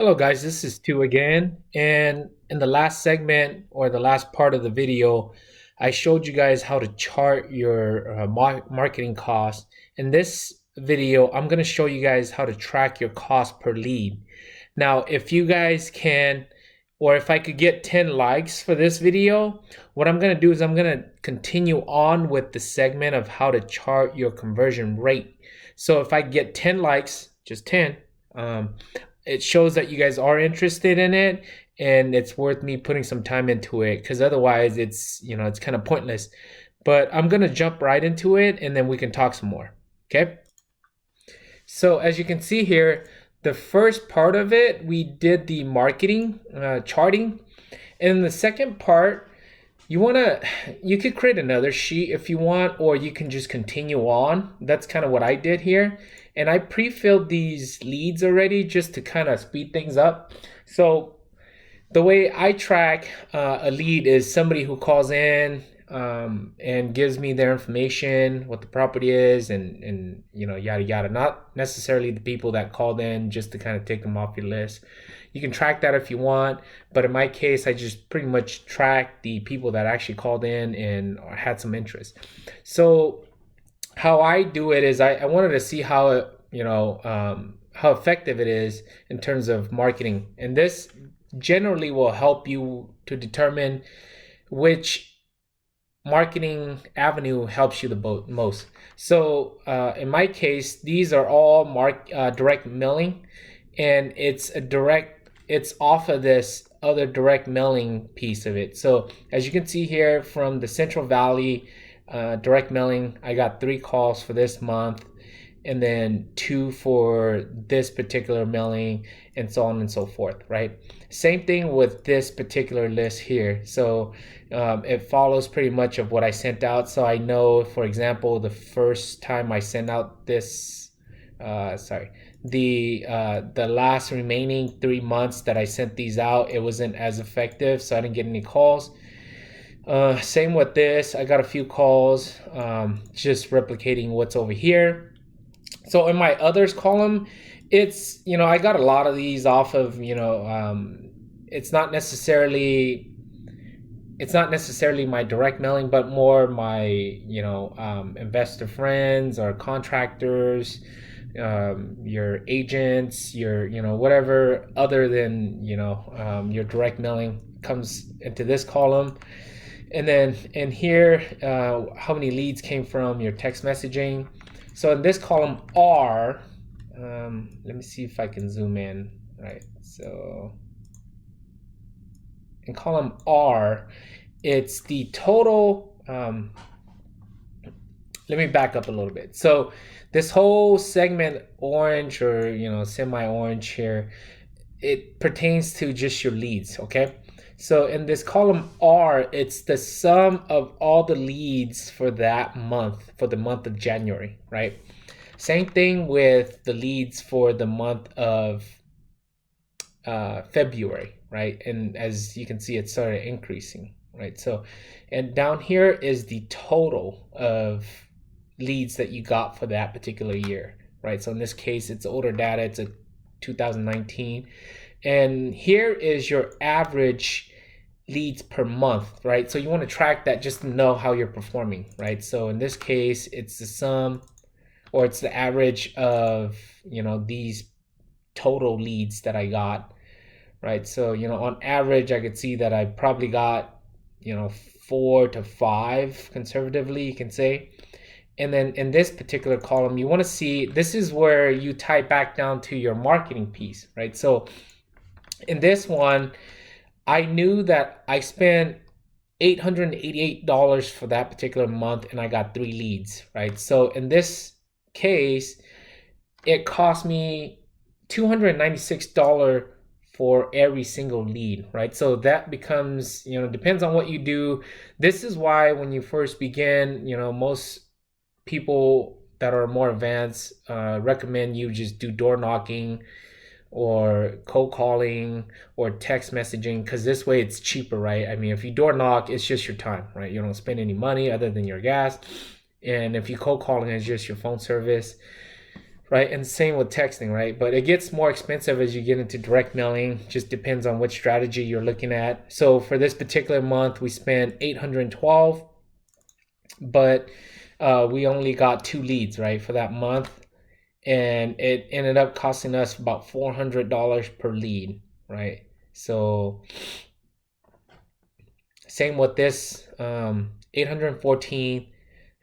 Hello guys, this is Stu again. And in the last segment or the last part of the video, I showed you guys how to chart your marketing costs. In this video, I'm going to show you guys how to track your cost per lead. Now, if you guys can, or if I could get 10 likes for this video, what I'm going to do is I'm going to continue on with the segment of how to chart your conversion rate. So if I get 10 likes, just 10, it shows that you guys are interested in it and it's worth me putting some time into it, because otherwise it's kind of pointless. But I'm going to jump right into it and then we can talk some more. Okay, so as you can see here, the first part of it, we did the marketing charting, and the second part, you could create another sheet if you want, or you can just continue on. That's kind of what I did here. And I pre-filled these leads already just to kind of speed things up. So the way I track a lead is somebody who calls in and gives me their information, what the property is, and yada yada. Not necessarily the people that called in just to kind of take them off your list. You can track that if you want, but in my case, I just pretty much track the people that actually called in and had some interest. So how I do it is I wanted to see how effective it is in terms of marketing, and this generally will help you to determine which marketing avenue helps you the most. So in my case, these are all direct mailing, and it's off of this other direct mailing piece of it. So as you can see here from the Central Valley direct mailing, I got 3 calls for this month, and then 2 for this particular mailing, and so on and so forth, right? Same thing with this particular list here. So it follows pretty much of what I sent out. So I know, for example, the first time I sent out this, the last remaining 3 months that I sent these out, it wasn't as effective, so I didn't get any calls. Same with this, I got a few calls, just replicating what's over here. So in my others column, I got a lot of these off of, it's not necessarily my direct mailing, but more my, investor friends or contractors, your agents, your, whatever other than, your direct mailing comes into this column. And then in here, how many leads came from your text messaging. So in this column R, let me see if I can zoom in. Right. So in column R, it's the total. Let me back up a little bit. So this whole segment, orange or semi-orange here, it pertains to just your leads. Okay. So in this column R, it's the sum of all the leads for that month, for the month of January, right? Same thing with the leads for the month of February, right? And as you can see, it started increasing, right? So, and down here is the total of leads that you got for that particular year, right? So in this case, it's older data, it's a 2019. And here is your average leads per month, right? So you want to track that just to know how you're performing, right? So in this case, it's the sum, or it's the average of, these total leads that I got, right? So, on average, I could see that I probably got, 4 to 5 conservatively, you can say. And then in this particular column, you want to see, this is where you tie back down to your marketing piece, right? So in this one, I knew that I spent $888 for that particular month and I got 3 leads, right? So in this case, it cost me $296 for every single lead, right? So that becomes, depends on what you do. This is why when you first begin, most people that are more advanced recommend you just do door knocking or cold calling or text messaging, because this way it's cheaper, right? I mean, if you door knock, it's just your time, right? You don't spend any money other than your gas. And if you cold calling, it's just your phone service, right? And same with texting, right? But it gets more expensive as you get into direct mailing. Just depends on which strategy you're looking at. So for this particular month, we spent 812, but we only got 2 leads, right, for that month, and it ended up costing us about $400 per lead, right? So same with this, 814,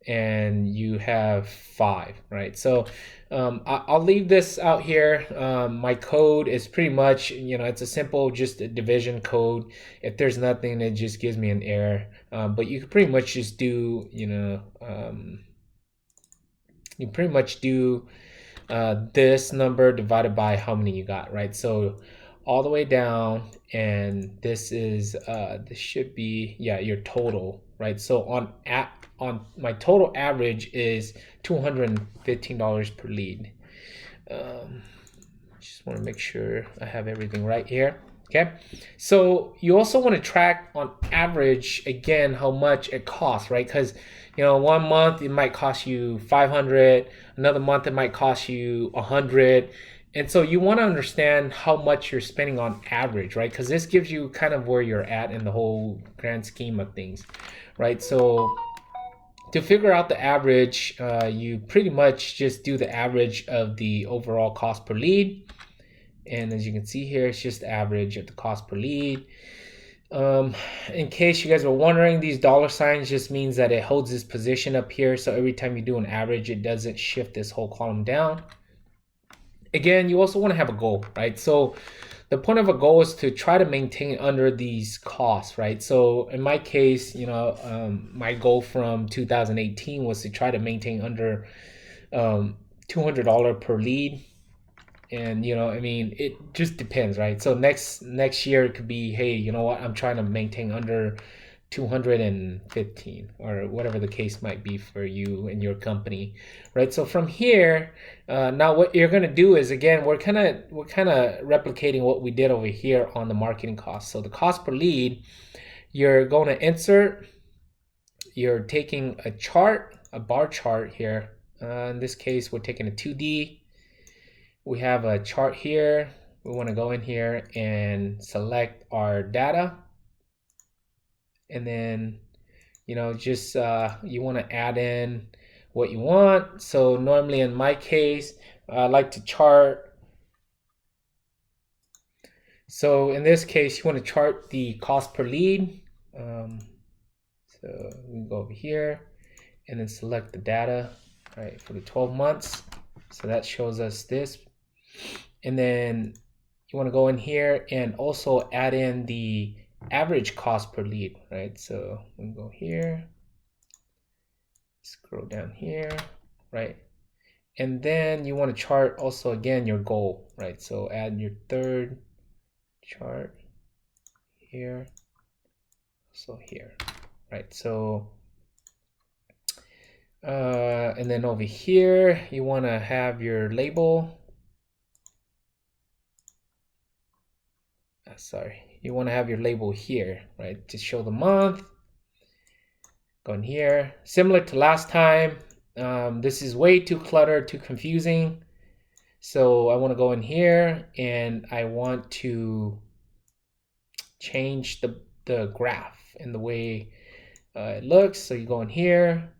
and you have 5, right? So I'll leave this out here. My code is pretty much, it's a simple, just a division code. If there's nothing, it just gives me an error. But you can pretty much just do, you pretty much do this number divided by how many you got, right? So all the way down, and this is this should be, yeah, your total, right? So on my total average is $215 per lead. Just want to make sure I have everything right here. Okay, so you also want to track on average again how much it costs, right? Because 1 month it might cost you 500, another month it might cost you 100, and so you want to understand how much you're spending on average, right? Because this gives you kind of where you're at in the whole grand scheme of things, right? So to figure out the average, you pretty much just do the average of the overall cost per lead. And as you can see here, it's just the average of the cost per lead. In case you guys were wondering, these dollar signs just means that it holds this position up here. So every time you do an average, it doesn't shift this whole column down. Again, you also want to have a goal, right? So the point of a goal is to try to maintain under these costs, right? So in my case, my goal from 2018 was to try to maintain under $200 per lead. And it just depends, right? So next year it could be, hey, you know what, I'm trying to maintain under 215, or whatever the case might be for you and your company, right? So from here, now what you're going to do is, again, we're kind of replicating what we did over here on the marketing cost. So the cost per lead, you're going to insert, you're taking a chart, a bar chart here. In this case, we're taking a 2D. We have a chart here. We want to go in here and select our data. And then, just you want to add in what you want. So normally in my case, I like to chart. So in this case, you want to chart the cost per lead. So we can go over here and then select the data, right, for the 12 months. So that shows us this. And then you want to go in here and also add in the average cost per lead, right? So we can go here, scroll down here, right? And then you want to chart also, again, your goal, right? So add your third chart here, so here, right? So and then over here you want to have your label. You want to have your label here, right, to show the month. Go in here, similar to last time. This is way too cluttered, too confusing. So I want to go in here and I want to change the graph and the way it looks. So you go in here,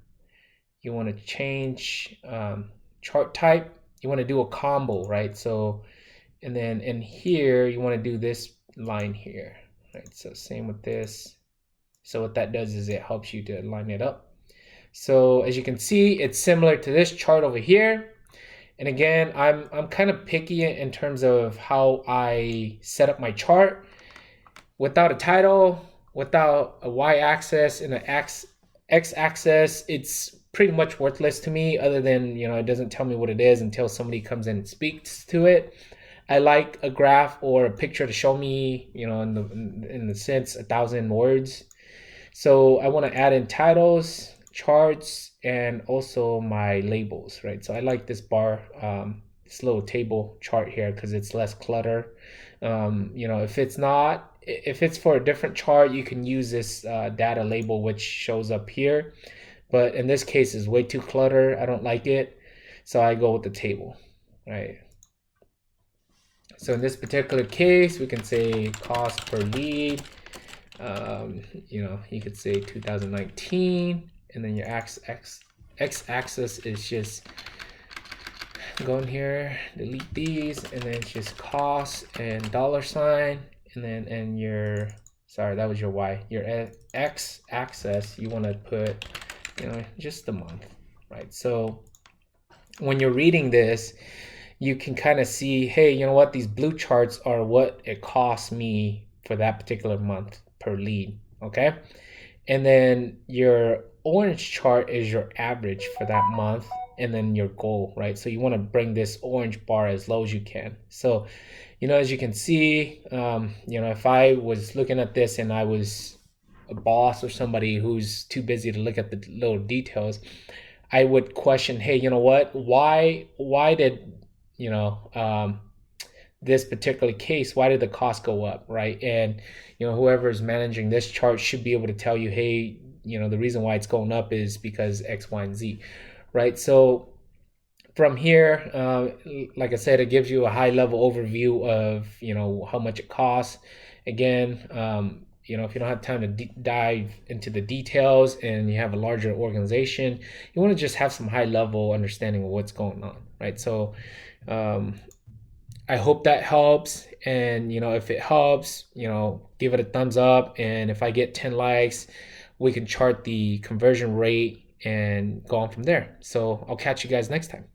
you want to change chart type. You want to do a combo, right? So, and then in here, you want to do this line here, right? So same with this. So what that does is it helps you to line it up. So as you can see, it's similar to this chart over here. And again, I'm kind of picky in terms of how I set up my chart. Without a title, without a y-axis and an x-axis, it's pretty much worthless to me, other than, it doesn't tell me what it is until somebody comes in and speaks to it. I like a graph or a picture to show me, in the sense 1,000 words. So I want to add in titles, charts, and also my labels, right? So I like this bar, this little table chart here because it's less clutter. If it's for a different chart, you can use this data label, which shows up here. But in this case, it's way too cluttered. I don't like it. So I go with the table. right? So in this particular case, we can say cost per lead. You could say 2019, and then your x-axis is just go in here, delete these, and then it's just cost and dollar sign, and then your sorry, that was your y. Your x-axis, you want to put just the month, right? So when you're reading this, you can kind of see, hey, you know what, these blue charts are what it costs me for that particular month per lead, okay? And then your orange chart is your average for that month, and then your goal, right? So you want to bring this orange bar as low as you can. So, as you can see, if I was looking at this and I was a boss or somebody who's too busy to look at the little details, I would question, hey, you know what? Why did you know this particular case, why did the cost go up, right? And whoever is managing this chart should be able to tell you, hey, the reason why it's going up is because X, Y, and Z, right? So from here, like I said, it gives you a high level overview of how much it costs. Again, if you don't have time to dive into the details and you have a larger organization, you want to just have some high level understanding of what's going on, right? So I hope that helps. And, if it helps, give it a thumbs up. And if I get 10 likes, we can chart the conversion rate and go on from there. So I'll catch you guys next time.